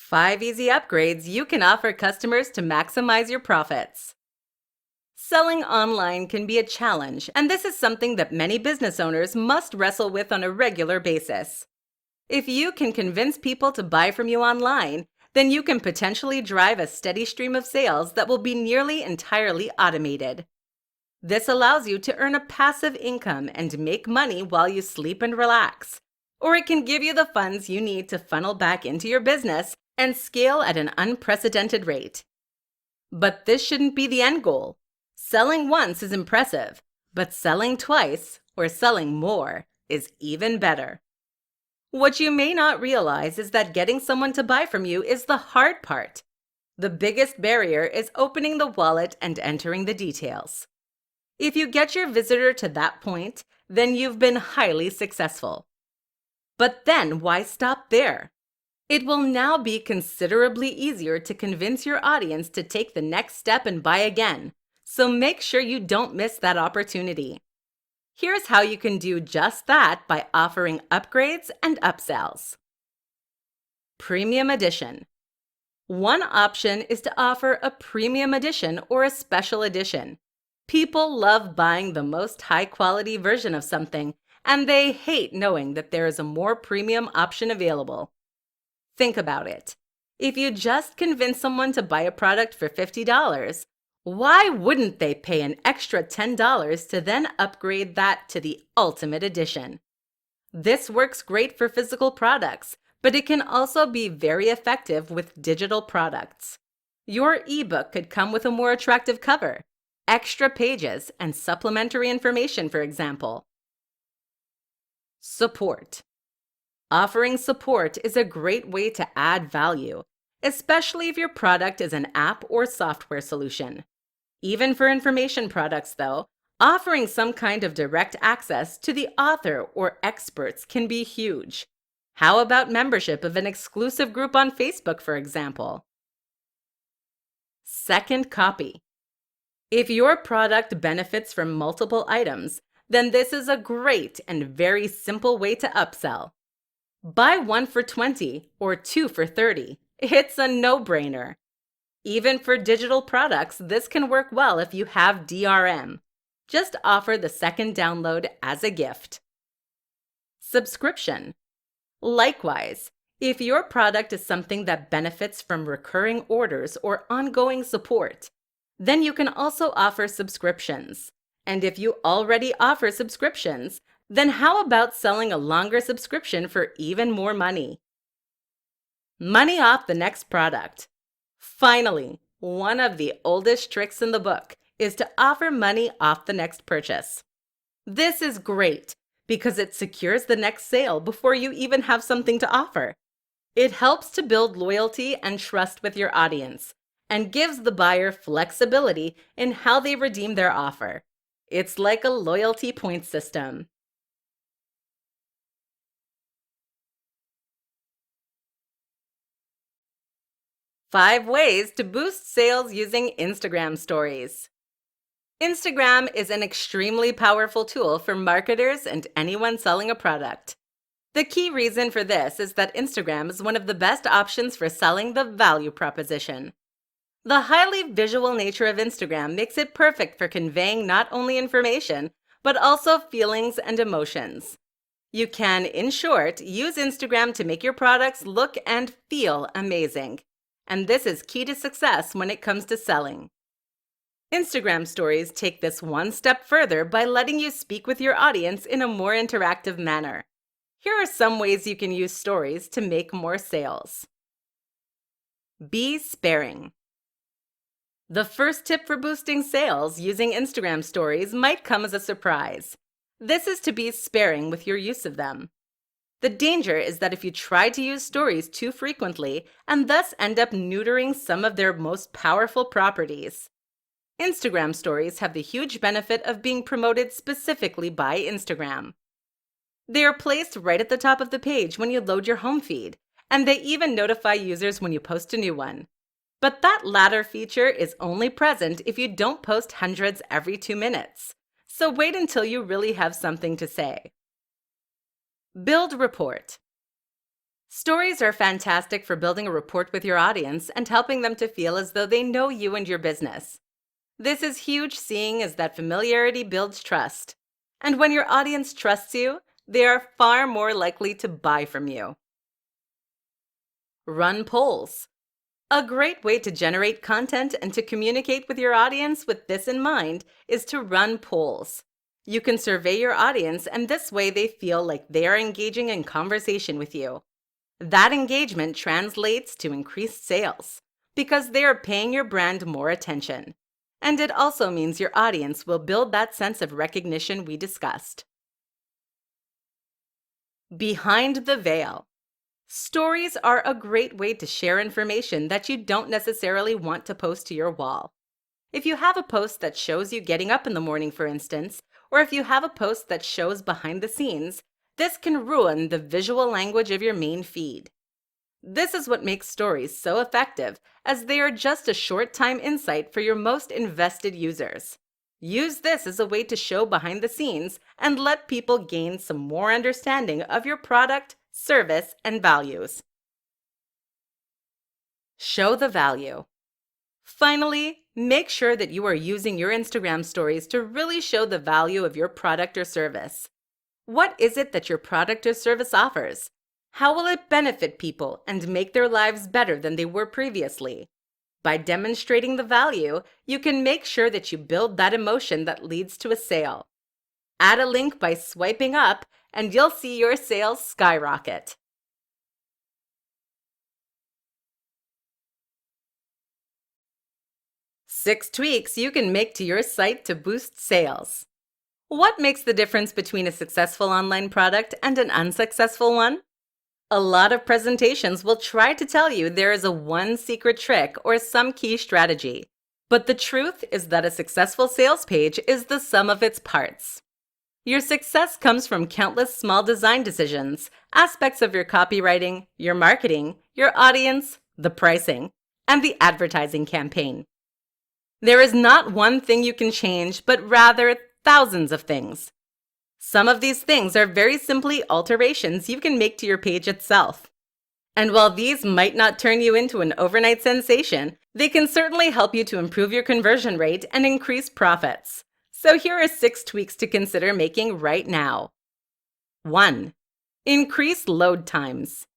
5 easy upgrades you can offer customers to maximize your profits. Selling online can be a challenge, and this is something that many business owners must wrestle with on a regular basis. If you can convince people to buy from you online, then you can potentially drive a steady stream of sales that will be nearly entirely automated. This allows you to earn a passive income and make money while you sleep and relax. Or it can give you the funds you need to funnel back into your business and scale at an unprecedented rate. But this shouldn't be the end goal. Selling once is impressive, but selling twice or selling more is even better. What you may not realize is that getting someone to buy from you is the hard part. The biggest barrier is opening the wallet and entering the details. If you get your visitor to that point, then you've been highly successful. But then why stop there? It will now be considerably easier to convince your audience to take the next step and buy again, so make sure you don't miss that opportunity. Here's how you can do just that by offering upgrades and upsells. Premium Edition. One option is to offer a premium edition or a special edition. People love buying the most high-quality version of something, and they hate knowing that there is a more premium option available. Think about it. If you just convince someone to buy a product for $50, why wouldn't they pay an extra $10 to then upgrade that to the ultimate edition? This works great for physical products, but it can also be very effective with digital products. Your ebook could come with a more attractive cover, extra pages, and supplementary information, for example. Support. Offering support is a great way to add value, especially if your product is an app or software solution. Even for information products, though, offering some kind of direct access to the author or experts can be huge. How about membership of an exclusive group on Facebook, for example? Second copy. If your product benefits from multiple items, then this is a great and very simple way to upsell. Buy 1 for $20 or 2 for $30. It's a no-brainer. Even for digital products, this can work well if you have DRM. Just offer the second download as a gift. Subscription. Likewise, if your product is something that benefits from recurring orders or ongoing support, then you can also offer subscriptions. And if you already offer subscriptions, then how about selling a longer subscription for even more money? Money off the next product. Finally, one of the oldest tricks in the book is to offer money off the next purchase. This is great because it secures the next sale before you even have something to offer. It helps to build loyalty and trust with your audience and gives the buyer flexibility in how they redeem their offer. It's like a loyalty point system. Five ways to boost sales using Instagram stories. Instagram is an extremely powerful tool for marketers and anyone selling a product. The key reason for this is that Instagram is one of the best options for selling the value proposition. The highly visual nature of Instagram makes it perfect for conveying not only information, but also feelings and emotions. You can, in short, use Instagram to make your products look and feel amazing. And this is key to success when it comes to selling. Instagram stories take this one step further by letting you speak with your audience in a more interactive manner. Here are some ways you can use stories to make more sales. Be sparing. The first tip for boosting sales using Instagram stories might come as a surprise. This is to be sparing with your use of them. The danger is that if you try to use stories too frequently and thus end up neutering some of their most powerful properties. Instagram stories have the huge benefit of being promoted specifically by Instagram. They are placed right at the top of the page when you load your home feed, and they even notify users when you post a new one. But that latter feature is only present if you don't post hundreds every 2 minutes. So wait until you really have something to say. Build rapport. Stories are fantastic for building a rapport with your audience and helping them to feel as though they know you and your business. This is huge, seeing as that familiarity builds trust. And when your audience trusts you, they are far more likely to buy from you. Run polls. A great way to generate content and to communicate with your audience with this in mind is to run polls. You can survey your audience, and this way they feel like they are engaging in conversation with you. That engagement translates to increased sales because they are paying your brand more attention. And it also means your audience will build that sense of recognition we discussed. Behind the veil. Stories are a great way to share information that you don't necessarily want to post to your wall. If you have a post that shows you getting up in the morning, for instance, or if you have a post that shows behind the scenes, this can ruin the visual language of your main feed. This is what makes stories so effective, as they are just a short-time insight for your most invested users. Use this as a way to show behind the scenes and let people gain some more understanding of your product, service, and values. Show the value. Finally, make sure that you are using your Instagram stories to really show the value of your product or service. What is it that your product or service offers? How will it benefit people and make their lives better than they were previously? By demonstrating the value, you can make sure that you build that emotion that leads to a sale. Add a link by swiping up, and you'll see your sales skyrocket. Six tweaks you can make to your site to boost sales. What makes the difference between a successful online product and an unsuccessful one? A lot of presentations will try to tell you there is a one secret trick or some key strategy. But the truth is that a successful sales page is the sum of its parts. Your success comes from countless small design decisions, aspects of your copywriting, your marketing, your audience, the pricing, and the advertising campaign. There is not one thing you can change, but rather thousands of things. Some of these things are very simply alterations you can make to your page itself. And while these might not turn you into an overnight sensation, they can certainly help you to improve your conversion rate and increase profits. So here are 6 tweaks to consider making right now. 1. Increase load times.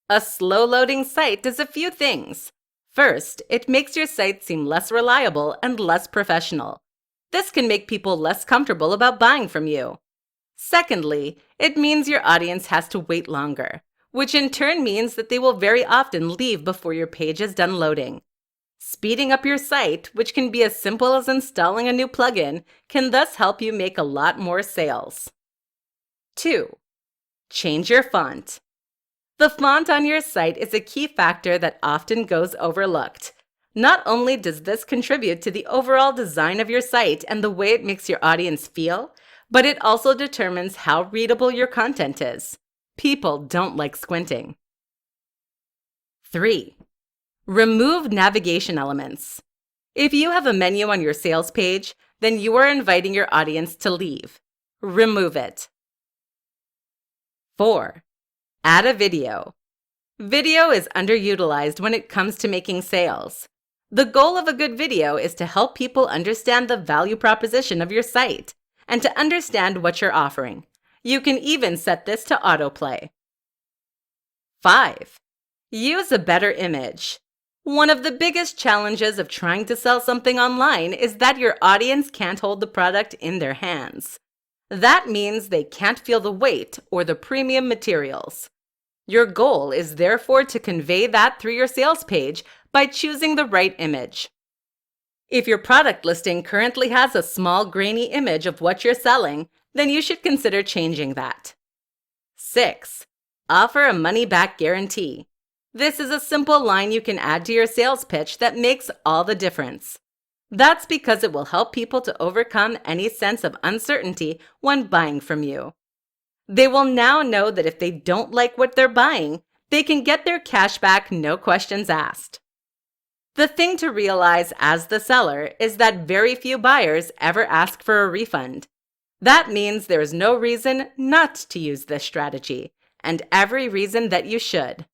A slow-loading site does a few things. First, it makes your site seem less reliable and less professional. This can make people less comfortable about buying from you. Secondly, it means your audience has to wait longer, which in turn means that they will very often leave before your page is done loading. Speeding up your site, which can be as simple as installing a new plugin, can thus help you make a lot more sales. 2. Change your font. The font on your site is a key factor that often goes overlooked. Not only does this contribute to the overall design of your site and the way it makes your audience feel, but it also determines how readable your content is. People don't like squinting. 3. Remove navigation elements. If you have a menu on your sales page, then you are inviting your audience to leave. Remove it. 4. Add a video. Video is underutilized when it comes to making sales. The goal of a good video is to help people understand the value proposition of your site and to understand what you're offering. You can even set this to autoplay. 5. Use a better image. One of the biggest challenges of trying to sell something online is that your audience can't hold the product in their hands. That means they can't feel the weight or the premium materials. Your goal is therefore to convey that through your sales page by choosing the right image. If your product listing currently has a small, grainy image of what you're selling, then you should consider changing that. 6. Offer a money-back guarantee. This is a simple line you can add to your sales pitch that makes all the difference. That's because it will help people to overcome any sense of uncertainty when buying from you. They will now know that if they don't like what they're buying, they can get their cash back, no questions asked. The thing to realize as the seller is that very few buyers ever ask for a refund. That means there is no reason not to use this strategy, and every reason that you should.